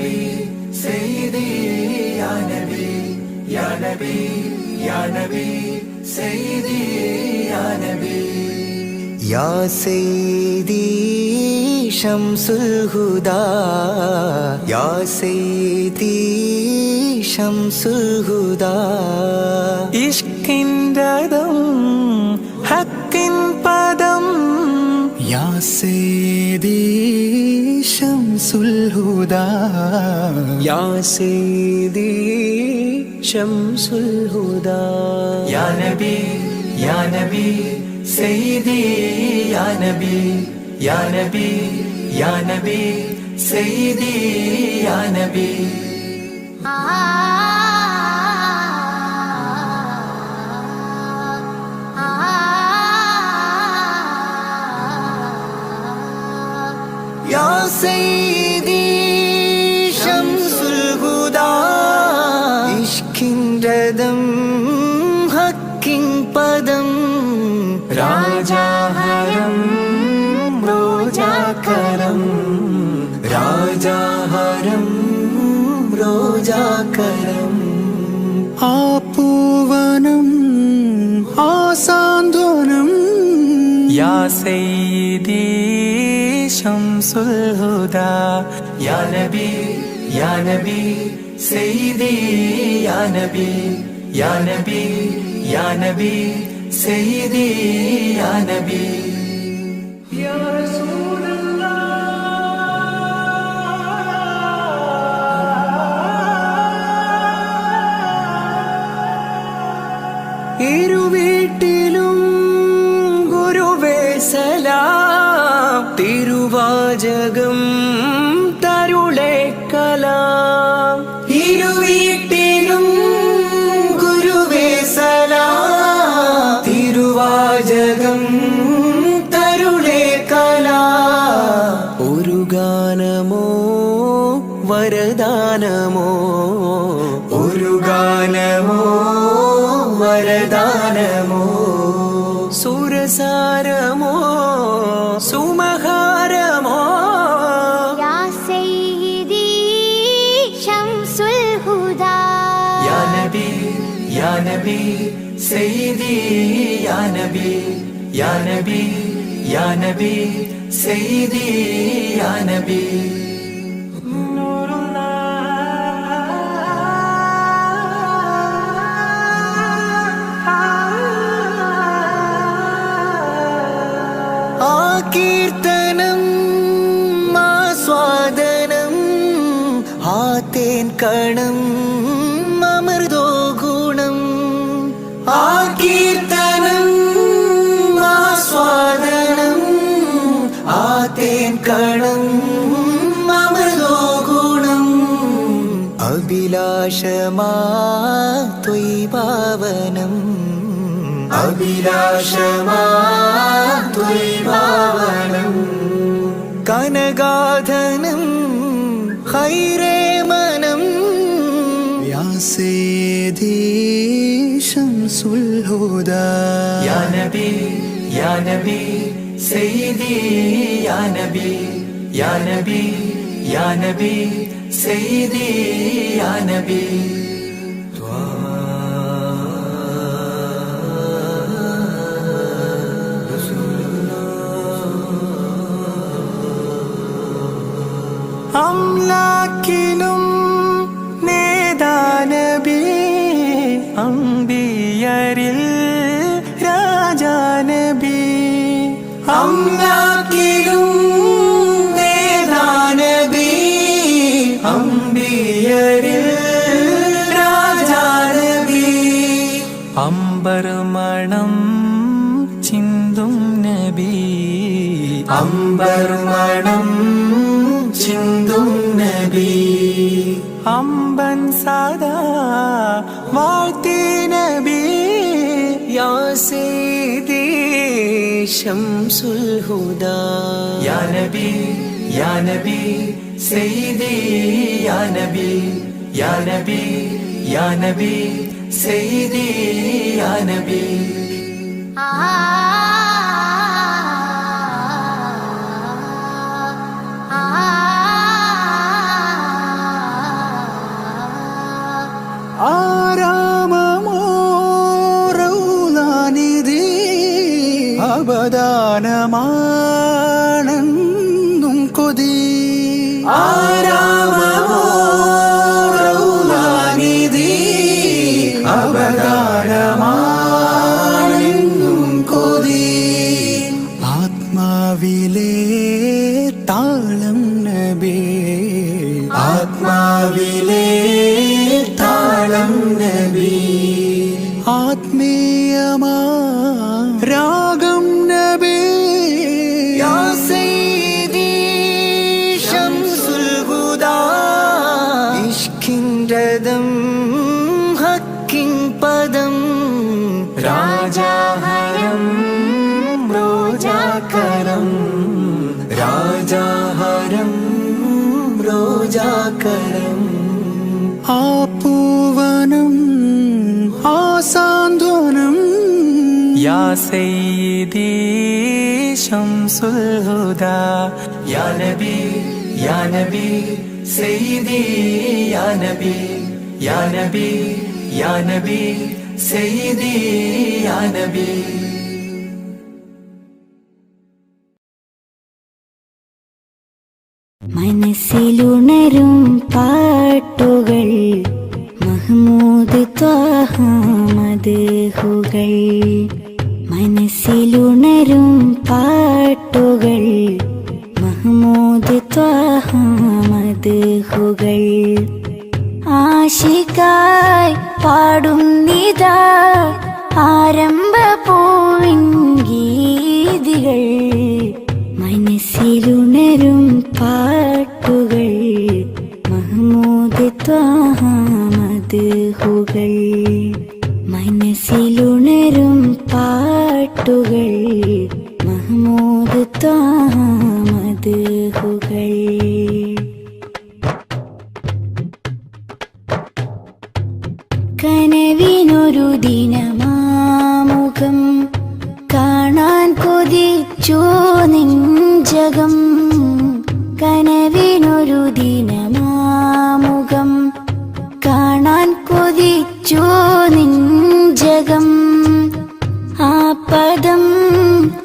നബി സയ്യിദി യാ നബി യാ നബി യാ നബി സയ്യിദി യാ നബി യാ സയ്യിദി ശംസുൽ ഹുദാ യാ സയ്യിദി ശംസുൽ ഹുദാ ഇഷ്കിൻറദം ഹക്കിൻ പദം യാ സയ്യിദി ശംസുൽ ഹുദാ യാ സയ്യിദി ശംസുൽ ഹുദാ യാ നബി യാ നബി സയ്യിദി യാ നബി യാ നബി യാ നബി സയ്യിദി യാ നബി യാ സയ്യിദി ശംസുൽ ഹുദാ ഇഷ്കിൻറദം ഹക്കിൻ പദം രാജാഹരം റോജാകരം രാജാഹരം റോജാകരം ആ പൂവനം ആ സാന്ത്വനം യാ സയ്യിദി ശംസുൽ ഹുദാ യാ നബി യാ നബി സയ്യിദി യാ നബി യാ നബി യാ നബി സയ്യിദി യാ നബി യാ ഇരുവീട്ടിലും ഗുരുവേ സലാം തിരുവാചകം തരുളേ കലാം ഇരുവീട്ടിലും ഗുരുവേ സലാം തിരുവാചകം തരുളേ കലാം ഒരു ഗാനമോ വരദാനമോ ഒരു ഗാനമോ വരദാനമോ സുരസാരമോ സുമഹാരമോ യാ സയ്യിദി ശംസുൽ ഹുദാ യാ നബി യാ നബി സയ്യിദി യാ നബി യാ നബി യാ നബി സയ്യിദി യാ നബി കീർത്തനം ആസ്വാദനം ആ തേൻ കണം അമൃതോ ഗുണം ആ കീർത്തനം ആസ്വാദനം ആ തേൻ കണം അമൃതോ ഗുണം അഭിലാഷമാ ത്വൈഭാവനം അഭിലാഷമാ ത്വൈഭാവനം കനകാധനം ഖൈരേ മനം യാ സയ്യിദി ശംസുൽ ഹുദാ യാ നബി യാ നബി സയ്യിദി യാ നബി യാ നബി യാ നബി സയ്യിദി യാ നബി അംലാക്കിലും നേദാനബി അംബിയരിൽ രാജാനബി അംലാക്കിലും നേദാനബി അംബിയരിൽ രാജാനബി അംബർ മണം ചിന്തും നബി അംബർ മണം ചിന്തും നബി അമ്പൻ സദാ വാഴ്ത്തി നബി യാ സയ്യിദി ശംസുൽ ഹുദാ യാ നബി യാ നബി സയ്യിദി യാ നബി യാ നബി യാ നബി സയ്യിദി യാ നബി കാണാനെന്നും കൊതി ആരാമമോ റൗളാനിധി അവതാരമാണെന്നും കൊതി ആത്മാവിലെ താളം നബി ആത്മാവിലെ താളം നബി ആത്മീയമാ രാഗം നബി യാ സയ്യിദി ശംസുൽ ഹുദാ ഇഷ്കിൻ രഥം ഹക്കിൻ പദം രാജാഹരം റോജാകരം രാജാഹരം റോജാകരം ആ പൂവനം ആ സാന്ത്വനം യാ സയ്യിദി ശംസുൽ ഹുദാ യാ നബി യാ നബി സയ്യിദി യാ നബി യാ നബി യാ നബി സയ്യിദി യാ നബി മനസ്സിലുണരും പാട്ടുകൾ മഹ്മൂദ് ത്വാഹ മദ്ഹുകൾ മനസ്സിലുണരും പാട്ടുകൾ മഹ്മൂദ് ത്വാഹ മദ്ഹുകൾ ആശികായി പാടുന്നിതാ ആരംഭ പൂവിൻ ഗീതികൾ മനസ്സിലുണരും പാട്ടുകൾ മഹ്മൂദ് ത്വാഹ മദ്ഹുകൾ മനസ്സിലുണരും പാട്ടുകൾ മഹ്മൂദ് ത്വാഹ മദ്ഹുകൾ കനവിനൊരു ദിനമാമുഖം കാണാൻ കൊതിച്ചു നെഞ്ചകം കനവിനൊരു ദിനമാമുഖം കാണാൻ കൊതിച്ചു നെഞ്ചകം ആ പദം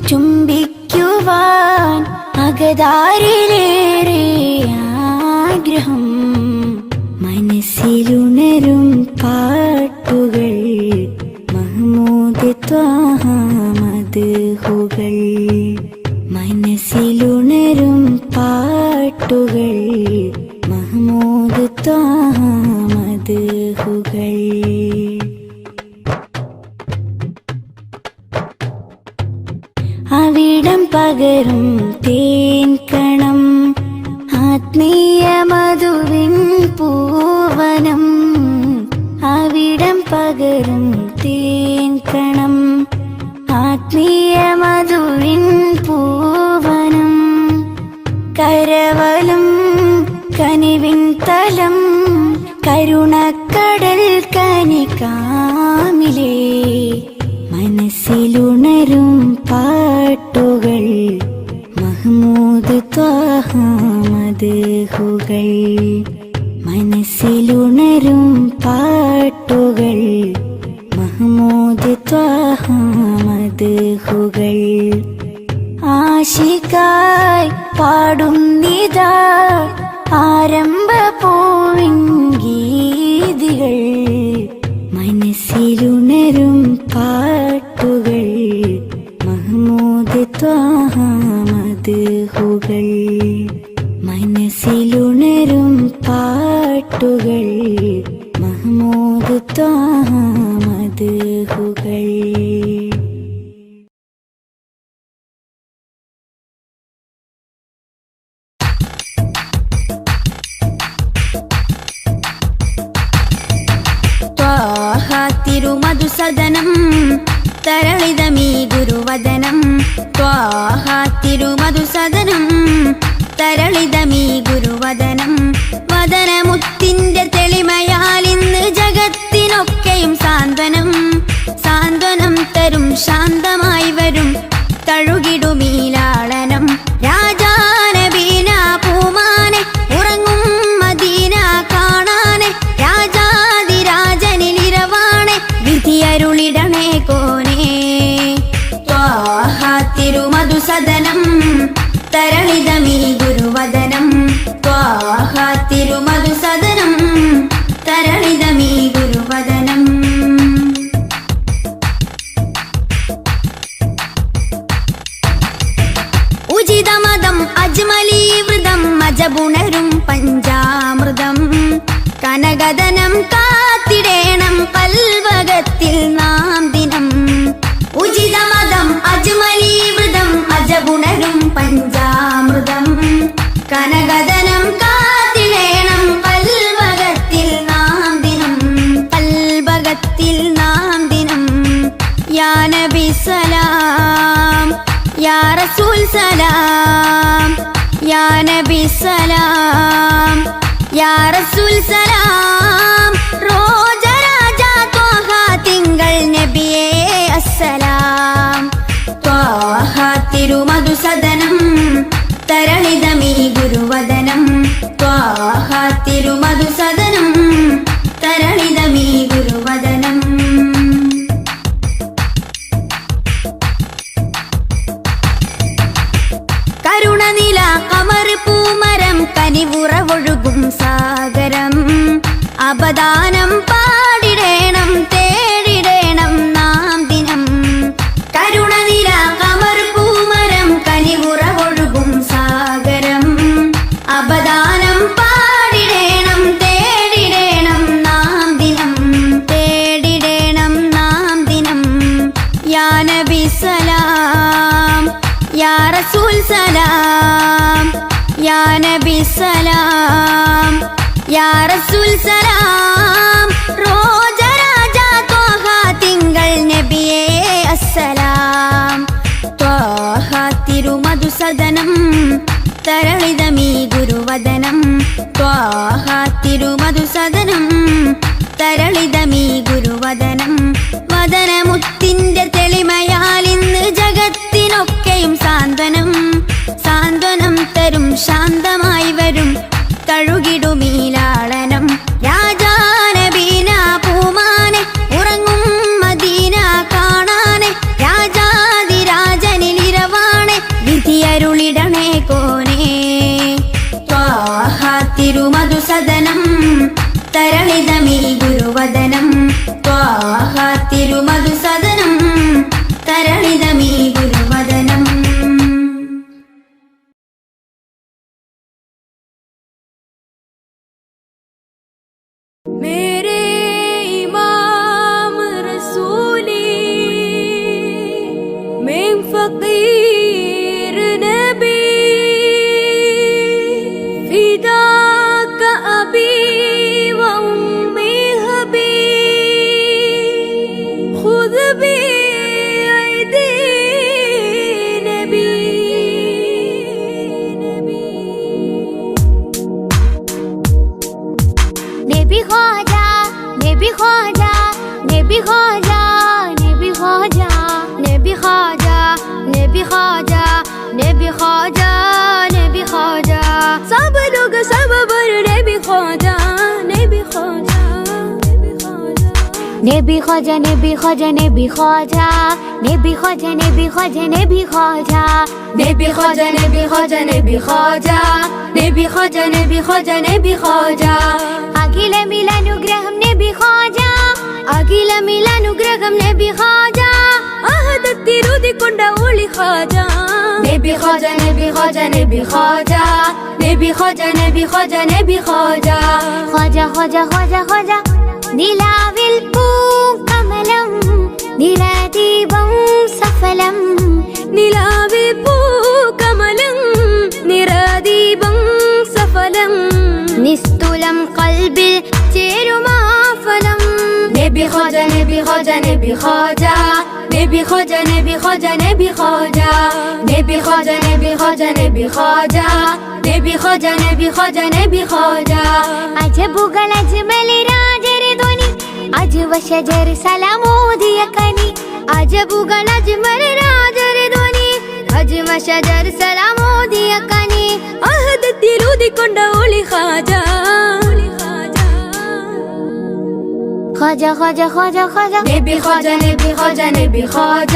ചുംബിക്കുവാൻ അകതാരിലേറെ ആഗ്രഹം മനസ്സിലുണരും പാട്ടുകൾ മഹ്മൂദ് ത്വാഹ മദ്ഹുകൾ മനസ്സിലുണരും പാട്ടുകൾ മഹ്മൂദ് ത്വാഹ മദ്ഹുകൾ അവിടം പകരും തേൻ കണം ആത്മീയ മധുവിൻ പൂവനം അവിടം പകരും തേൻ കണം ആത്മീയ മധുവിൻ പൂവനം കരവലും കനിവിൻ തലം കരുണക്കടൽ കനികാമിലേ മനസ്സിലുണരും പാട്ടുകൾ മഹ്മൂദ് ത്വാഹ മദ്ഹുകൾ മനസ്സിലുണരും പാട്ടുകൾ മഹ്മൂദ് ത്വാഹ മദ്ഹുകൾ ആശികായി പാടുന്നിതാ ആരംഭ പൂവിൻ ഗീതികൾ മനസ്സിലുണരും പാട്ടുകൾ മഹ്മൂദ് ത്വാഹ മദ്ഹുകൾ മനസ്സിലുണരും പാട്ടുകൾ മഹ്മൂദ് ത്വാഹ മദ്ഹുകൾ തിരുമധുസദനം തരളിതമീ ഗുരുവദനം ത്വാഹ തിരുമധുസദനം തരളിതമീ ഗുരുവദനം വദനമുത്തിന്റെ തെളിമയാൽ ഇന്ന് ജഗത്തിനൊക്കെയും സാന്ത്വനം സാന്ത്വനം തരും ശാന്തമായി വരും തഴുകിടുമീലാളനം രാജാനബീന പൂമാനെ ഉറങ്ങും മദീന കാണാനെ രാജാതിരാജനിലിരവാണെ വിധിയരുളിടണേ കോനേ ത്വാഹ തിരുമധുസദനം തരളിതമീ ഗുരുവദനം ത്വാഹ തിരുമധുസദനം തരളിതമീ ഗുരുവദനം ഉചിതമതം അജ്മലീവൃതം അജബുണരും പഞ്ചാമൃതം കനകദനം കാത്തിടേണം കൽവകത്തിൽ നാം ദിനം ഉചിതമതം അജ്മലീവൃതം അജബുണരും പഞ്ചാമൃതം കനകദനം കാത്തിടേണം കൽവകത്തിൽ നാം ദിനം കൽവകത്തിൽ നാം ദിനം യാ നബി സലാം യാ റസൂൽ സലാം യാ നബി സലാം യാ റസൂൽ സലാം റോജരാജ ത്വാഹ തിങ്കൾ നബിയേ അസ്സലാം ത്വാഹ തിരുമധുസദനം തരളിതമീ ഗുരുവദനം ത്വാഹ തിരുമധുസദനം തരളിതമീ ഗുരുവദനം കരുണനില കമർ പൂമരം കനിവുറവൊഴുകും സാഗരം അപദാനം പാടിടേണം തേടിടേണം നാം ദിനം കരുണനില കമർ പൂമരം കനിവുറവൊഴുകും സാഗരം അപദാനം പാടിടേണം തേടിടേണം നാം ദിനം തേടിടേണം നാം ദിനം യാ നബി സലാം യാ റസൂൽ സലാം യാ നബി സലാം യാ റസൂൽ സലാം റോജരാജ ത്വാഹ തിങ്കൾ നബിയേ അസ്സലാം ത്വാഹ തിരുമധുസദനം തരളിതമീ ഗുരുവദനം ത്വാഹ തിരുമധുസദനം തരളിതമീ ഗുരുവദനം വദനമുത്തിന്റെ തെളിമയാൽ ഇന്ന് ജഗത്തിനൊക്കെയും സാന്ത്വനം സാന്ത്വനം തരും ശാന്തമായി വരും തഴുകിടുമീലാളനം രാജാനബീന പൂമാനെ ഉറങ്ങും മദീന കാണാനെ രാജാതിരാജനിലിരവാണെ വിധിയരുളിടണേ കോനേ ത്വാഹ തിരുമധുസദനം തരളിതമീ ഗുരുവദനം ത്വാഹ തിരുമധുസദനം തരളിതമീ ഗുരുവദനം मेरे इमाम रसूली मैं फकीर नबी फिदा का अबी व उम्मी हबी खुद भी ऐदी नबी नबी ख्वाजा नबी ख्वाजा नबी ख्वाजा नबी ख्वाजा नबी ख्वाजा नबी ख्वाजा नबी ख्वाजा नबी ख्वाजा सब लोग सब बर नबी ख्वाजा नबी ख्वाजा नबी ख्वाजा नबी ख्वाजा नबी ख्वाजा नबी ख्वाजा नबी ख्वाजा नबी ख्वाजा नबी ख्वाजा नबी ख्वाजा नबी ख्वाजा नबी ख्वाजा नबी ख्वाजा नबी ख्वाजा അഖില മിലാനുഗ്രഹം നബി ഖാജ അഖില മിലാനുഗ്രഹം നബി ഖാജ അഹദത്തിരുതിക്കൊണ്ട ഒളി ഖാജ നബി ഖാജ നബി ഖാജ നബി ഖാജ നബി ഖാജ നബി ഖാജ നബി ഖാജ ഖാജ ഖാജ ഖാജ ഖാജ നിലാവിൽ പൂക്കമലം നിറദീപം സഫലം നിലാവിൽ പൂക്കമലം നിറദീപം സഫലം നിസ്തുലം കൽബിൽ ചേരുമാഫലം നബി ഖാജ നബി ഖാജ നബി ഖാജ നബി ഖാജ നബി ഖാജ നബി ഖാജ നബി ഖാജ നബി ഖാജ നബി ഖാജ നബി ഖാജ നബി ഖാജ നബി ഖാജ അജബുകൾ അജ്മലി രാജരി ധ്വനി അജ്വ ശജർ സലാമോദിയ കനി അജബുകൾ അജ്മലി രാജരി ധ്വനി അജ്വ ശജർ സലാമോദിയ കനി അഹദത്തിരുതിക്കൊണ്ട ഒളി ഖാജ ഖാജ ഖാജ ഖാജ ഖാജ നബി ഖാജ നബി ഖാജ നബി ഖാജ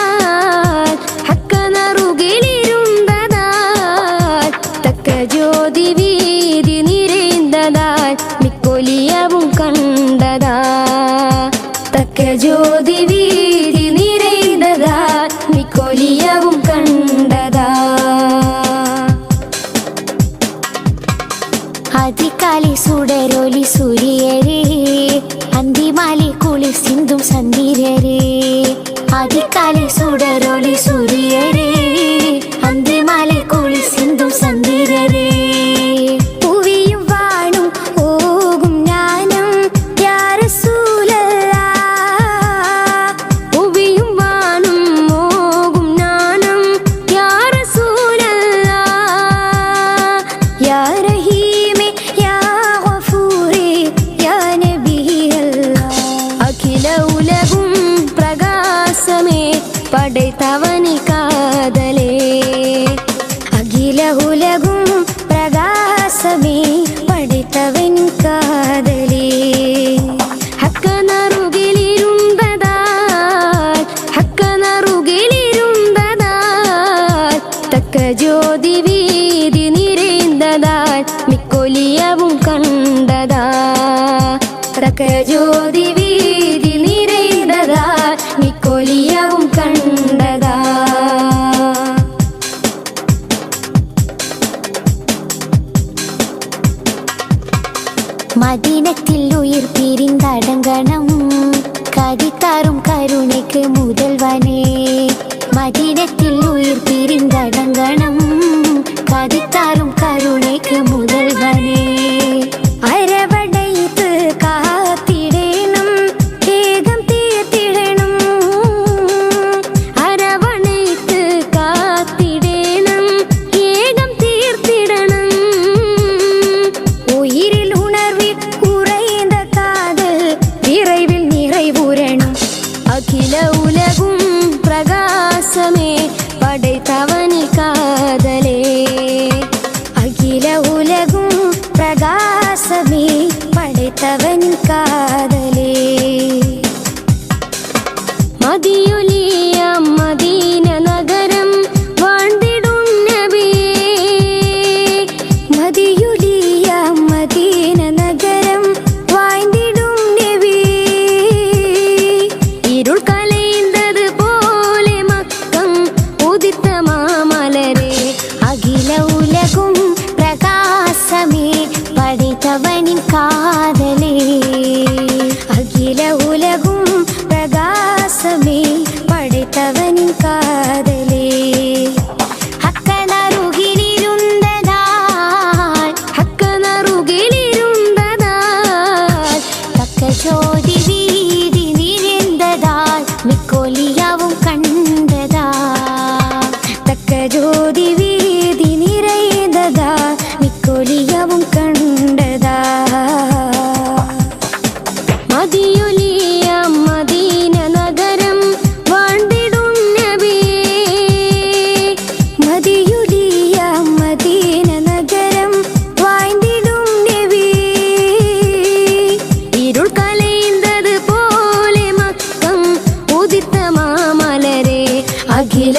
படைத்தவனி காதலே அகில உலகும் பிரகாசமே படைத்தவன் காதலே தக்க ஜோதி வீதி நிறைந்ததால் மிக்கொலியவும் கண்டதா தக்க ஜோதி வீதி நிறைந்ததால் மிக்கொலியவும் கண்டதா மதீனத்தில் உயிர் பிரிந்தடங்கணும் கதித்தாரும் கருணைக்கு முதல்வனே மதீனத்தில் உயிர் பிரிந்தடங்கணும் கதித்தாரும் கருணைக்கு முதல்வனே அரவணைத்து காத்திடேனும் ஏகம் தீர்த்திடணும் அரவணைத்து காத்திடேனும் ஏகம் தீர்த்திடணும் உயிரில் உணர்வில் குறைந்த காதல் விரைவில் நிறைவுறணும் அகில உலகும் பிரகாசமே படைத்தவனி காதலே அகில உலகும் பிரகாசமே படைத்தவனி காதலே மதியொலியாம் மதீன நகரம் வாழ்ந்திடும் நபியே மதியுலிய மதீன நகரம் வாழ்ந்திடும் நபியே இருள் கலைந்தது போலே மக்கம் உதித்த மாமலரே அகில உலகும் பிரகாசமே படைத்தவனின் காதலே அகில உலகும் பிரகாசமே படைத்தவனின் காதலே ഹക്കനറുകിലിരുന്നതാൽ തക്ക ജ്യോതി വീതി നിരന്തതാൽ മിക്കൊലിയാവും കണ്ടതാ தக்க ஜோதி வீதி நிறைந்ததா மிக்கொலியவும் கண்டதா മതിയൊലിയാം മദീന നഗരം വാണ്ടിടും നബിയേ மதியுலிய மதீன நகரம் வாழ்ந்திடும் நபியே ഇരുൾ കലൈந்தது പോലെ മക്കം ഉദിത്ത മാമലരെ അഖില